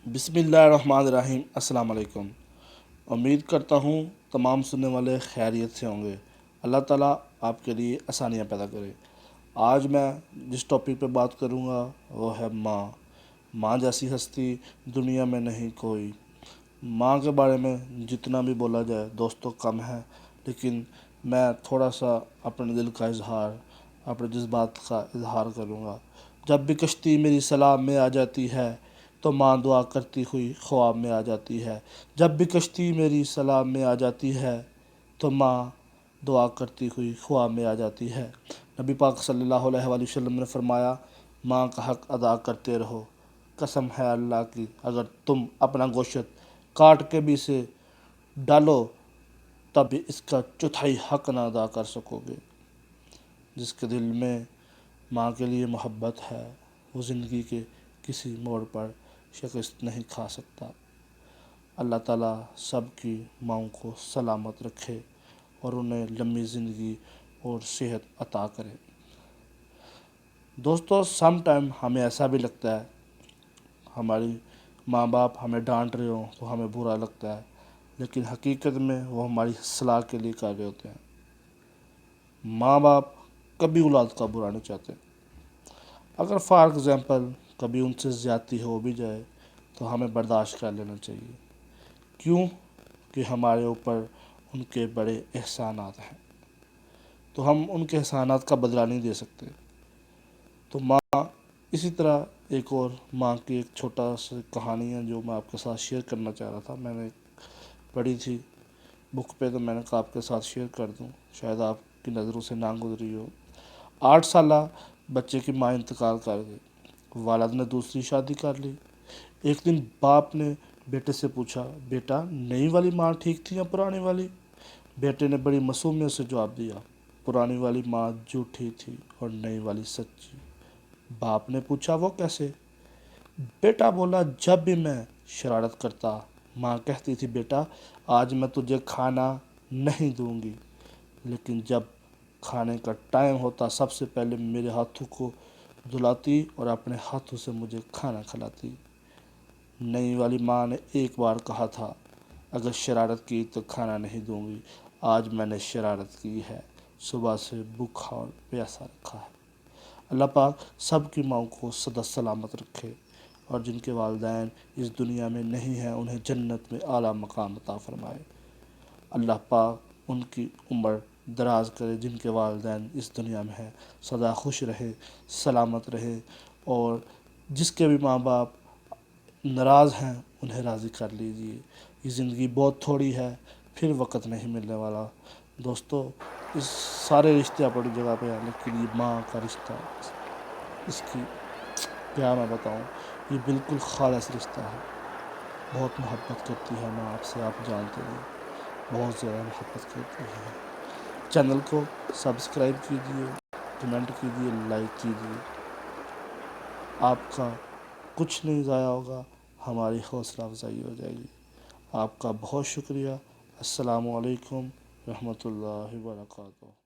بسم اللہ الرحمن الرحیم۔ السلام علیکم۔ امید کرتا ہوں تمام سننے والے خیریت سے ہوں گے۔ اللہ تعالیٰ آپ کے لیے آسانیاں پیدا کرے۔ آج میں جس ٹاپک پہ بات کروں گا وہ ہے ماں۔ ماں جیسی ہستی دنیا میں نہیں کوئی۔ ماں کے بارے میں جتنا بھی بولا جائے دوستوں کم ہے، لیکن میں تھوڑا سا اپنے دل کا اظہار، اپنے جذبات کا اظہار کروں گا۔ جب بھی کشتی میری سلام میں آ جاتی ہے تو ماں دعا کرتی ہوئی خواب میں آ جاتی ہے۔ جب بھی کشتی میری سلام میں آ جاتی ہے تو ماں دعا کرتی ہوئی خواب میں آ جاتی ہے۔ نبی پاک صلی اللہ علیہ وآلہ وسلم نے فرمایا، ماں کا حق ادا کرتے رہو۔ قسم ہے اللہ کی، اگر تم اپنا گوشت کاٹ کے بھی اسے ڈالو تب بھی اس کا چوتھائی حق نہ ادا کر سکو گے۔ جس کے دل میں ماں کے لیے محبت ہے وہ زندگی کے کسی موڑ پر شکست نہیں کھا سکتا۔ اللہ تعالیٰ سب کی ماؤں کو سلامت رکھے اور انہیں لمبی زندگی اور صحت عطا کرے۔ دوستو، سم ٹائم ہمیں ایسا بھی لگتا ہے ہماری ماں باپ ہمیں ڈانٹ رہے ہوں تو ہمیں برا لگتا ہے، لیکن حقیقت میں وہ ہماری اصلاح کے لیے کر رہے ہوتے ہیں۔ ماں باپ کبھی اولاد کا برا نہیں چاہتے۔ اگر فار ایگزامپل کبھی ان سے زیادتی ہو بھی جائے تو ہمیں برداشت کر لینا چاہیے۔ کیوں کہ ہمارے اوپر ان کے بڑے احسانات ہیں، تو ہم ان کے احسانات کا بدلہ نہیں دے سکتے۔ تو ماں، اسی طرح ایک اور ماں کی ایک چھوٹا سا کہانی ہے جو میں آپ کے ساتھ شیئر کرنا چاہ رہا تھا۔ میں نے پڑھی تھی بک پہ تو میں نے کہا آپ کے ساتھ شیئر کر دوں، شاید آپ کی نظروں سے نہ گزری ہو۔ 8 سالہ بچے کی ماں انتقال کر گئی۔ والد نے دوسری شادی کر لی۔ ایک دن باپ نے بیٹے سے پوچھا، بیٹا نئی والی ماں ٹھیک تھی یا پرانی والی؟ بیٹے نے بڑی معصومیت سے جواب دیا، پرانی والی ماں جھوٹی تھی اور نئی والی سچی۔ باپ نے پوچھا، وہ کیسے؟ بیٹا بولا، جب بھی میں شرارت کرتا ماں کہتی تھی، بیٹا آج میں تجھے کھانا نہیں دوں گی، لیکن جب کھانے کا ٹائم ہوتا سب سے پہلے میرے ہاتھوں کو دھلاتی اور اپنے ہاتھوں سے مجھے کھانا کھلاتی۔ نئی والی ماں نے ایک بار کہا تھا، اگر شرارت کی تو کھانا نہیں دوں گی۔ آج میں نے شرارت کی ہے، صبح سے بھوکا اور پیاسا رکھا ہے۔ اللہ پاک سب کی ماؤں کو سدا سلامت رکھے، اور جن کے والدین اس دنیا میں نہیں ہیں انہیں جنت میں اعلیٰ مقام عطا فرمائے۔ اللہ پاک ان کی عمر دراز کرے، جن کے والدین اس دنیا میں ہیں سدا خوش رہے، سلامت رہے، اور جس کے بھی ماں باپ ناراض ہیں انہیں راضی کر لیجیے۔ یہ زندگی بہت تھوڑی ہے، پھر وقت نہیں ملنے والا۔ دوستو، اس سارے رشتے اپنی جگہ پہ ہیں، لیکن یہ ماں کا رشتہ، اس کی کیا میں بتاؤں، یہ بالکل خالص رشتہ ہے۔ بہت محبت کرتی ہے ماں آپ سے، آپ جانتے ہیں، بہت زیادہ محبت کرتی ہے۔ چینل کو سبسکرائب کیجیے، کمنٹ کیجیے، لائک کیجیے۔ آپ کا کچھ نہیں ضائع ہوگا، ہماری حوصلہ افزائی ہو جائے گی۔ آپ کا بہت شکریہ۔ السلام علیکم ورحمۃ اللہ وبرکاتہ۔